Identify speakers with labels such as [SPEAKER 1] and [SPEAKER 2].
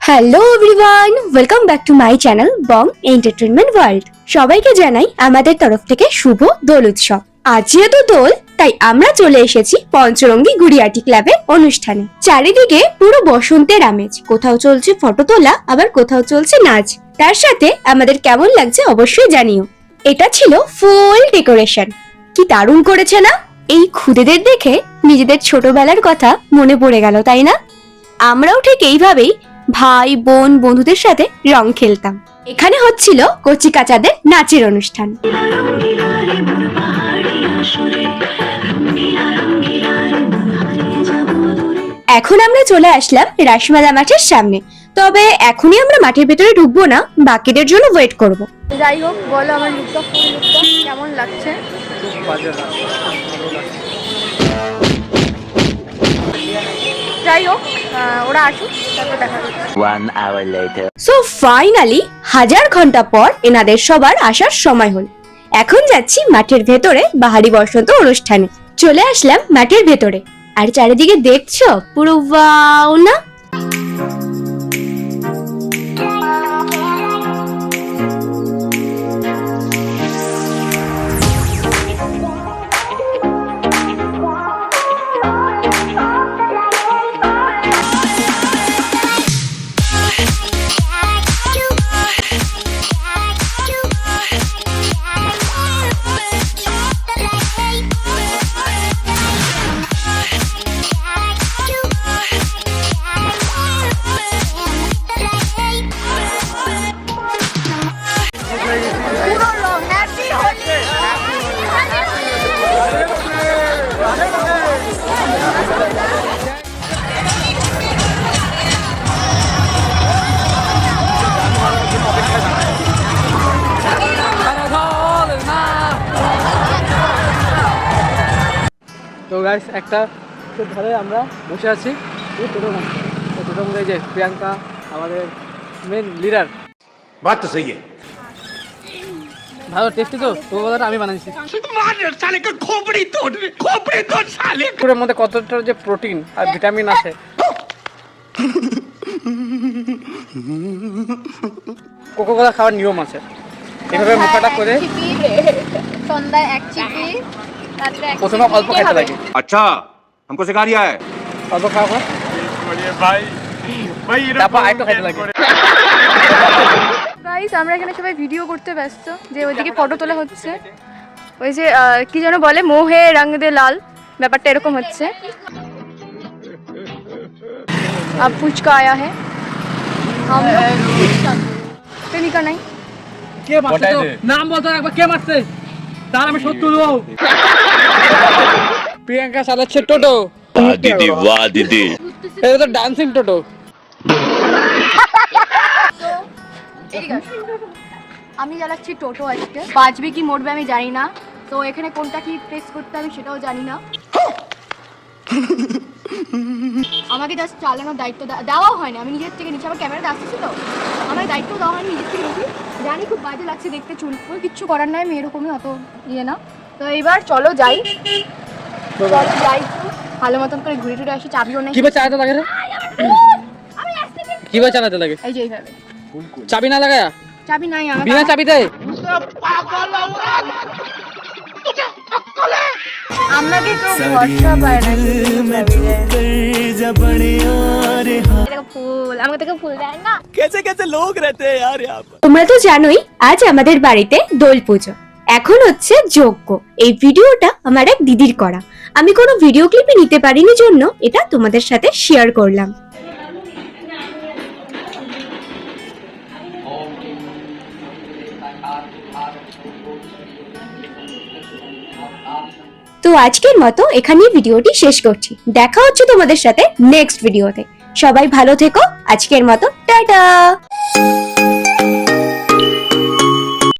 [SPEAKER 1] Hello everyone, welcome back to my channel Bong entertainment world. সবাইকে জানাই আমাদের তরফ থেকে শুভ দোল উৎসব। আজ যেহেতু দোল, তাই আমরা চলে এসেছি পঞ্চরঙ্গী গুড়িয়াটি ক্লাবের অনুষ্ঠানে। চারিদিকে পুরো বসন্তের আমেজ, কোথাও চলছে ফটো তোলা, আবার কোথাও চলছে নাচ। তার সাথে আমাদের কেমন লাগছে অবশ্যই জানিও। এটা ছিল ফুল ডেকোরেশন, কি দারুণ করেছে না? এই খুদেদের দেখে নিজেদের ছোটবেলার কথা মনে পড়ে গেল, তাই না? আমরাও ঠিক এইভাবেই ভাই বোন বন্ধুদের সাথে রং খেলতাম। এখানে হচ্ছিল কচি কাচাদের নাচের অনুষ্ঠান। এখন আমরা চলে আসলাম রাসমেলা মাঠের সামনে। তবে এখনই আমরা মাঠের ভেতরে ঢুকবো না, বাকিদের জন্য ওয়েট করব।
[SPEAKER 2] যাই হোক, বলো আমার লুকটা ফুল লুকটা কেমন লাগছে? যাই হোক, ওরা আসুক, তারপর দেখা যাচ্ছে।
[SPEAKER 1] সো ফাইনালি হাজার ঘন্টা পর এনাদের সবার আসার সময় হল। এখন যাচ্ছি মাঠের ভেতরে বাহারি বসন্ত অনুষ্ঠানে। চলে আসলাম মাঠের ভেতরে, আর চারিদিকে দেখছো পুরো ওয়াও না?
[SPEAKER 3] তো গাইস, একটা ধরে আমরা বসে আছি টোটোর মধ্যে, যে প্রিয়াঙ্কা আমাদের মেন লিডার।
[SPEAKER 4] बात तो सही है।
[SPEAKER 3] ভালো টেস্টি তো কথাটা আমি বানাইছি। পুরের মধ্যে কতটা যে প্রোটিন আর ভিটামিন আছে। কোকোকোলা খাওয়ার নিয়ম আছে, এভাবে মুখাটা করে
[SPEAKER 2] সন্ধ্যায় এক চিপি, রাত্রে এক
[SPEAKER 3] প্রথমে অল্প খেতে লাগে।
[SPEAKER 4] अच्छा हमको सिखा रिया है।
[SPEAKER 3] অল্প খাওয়া তারপর আরেকটু খেতে লাগে।
[SPEAKER 2] গাইস, আমরা এখানে সবাই ভিডিও করতে ব্যস্ত, যে ওইদিকে ফটো তোলা হচ্ছে। ওই যে কি যেন বলে, মোহে রং দে লাল, ব্যাপারটা এরকম হচ্ছে। अब पुचका आया है, हम लोग निका नहीं।
[SPEAKER 3] কে মারছে তো? নাম বলতো একবার, কে মারছে তার আমি সত্যি দেবো। প্রিয়াঙ্কা চালাচ্ছে টোটো।
[SPEAKER 4] दीदी वाह दीदी।
[SPEAKER 3] এটা তো ডান্সিং টোটো।
[SPEAKER 2] আমি চালাচ্ছি টোটো, আজকে বাজবে কি মরবে আমি জানি না। তো এখানে কোনটা কি প্রেস করতে আমি সেটাও জানি না। আমাকে জাস্ট চালানোর দায়িত্ব দেওয়া হয়নি, আমি নিজের থেকে নিচে, আমার ক্যামেরাতে আসতেছি তো আমার দায়িত্ব দেওয়া হয়নি, নিজের থেকে নিচ্ছি। জানি খুব বাজে লাগছে দেখতে, চুল ফুল কিচ্ছু করার নাই, আমি এরকমই অত ইয়ে না। তো এইবার চলো যাই, ভালো মতন করে ঘুরে টুরে আসি। চাবিও নেই।
[SPEAKER 3] কিভাবে চালাতে লাগে রে? কিভাবে চালাতে লাগে?
[SPEAKER 2] এই যে এইভাবে,
[SPEAKER 3] চাবি না লাগায়া?
[SPEAKER 2] চাবি নাই আমার,
[SPEAKER 3] বিনা চাবিতে
[SPEAKER 2] আমাকে তো ভরসা পায় না। ফুল আমাকে থেকে ফুল দেয় না।
[SPEAKER 1] তোমরা তো জানোই আজ আমাদের বাড়িতে দোল পুজো। এখন হচ্ছে যজ্ঞ। এই ভিডিওটা আমার এক দিদির করা, আমি কোনো ভিডিও ক্লিপে নিতে পারিনি জন্য এটা তোমাদের সাথে শেয়ার করলাম। তো আজকের মতো এখানেই ভিডিওটি শেষ করছি। দেখা হচ্ছে তোমাদের সাথে নেক্সট ভিডিওতে। সবাই ভালো থেকো। আজকের মতো টাটা।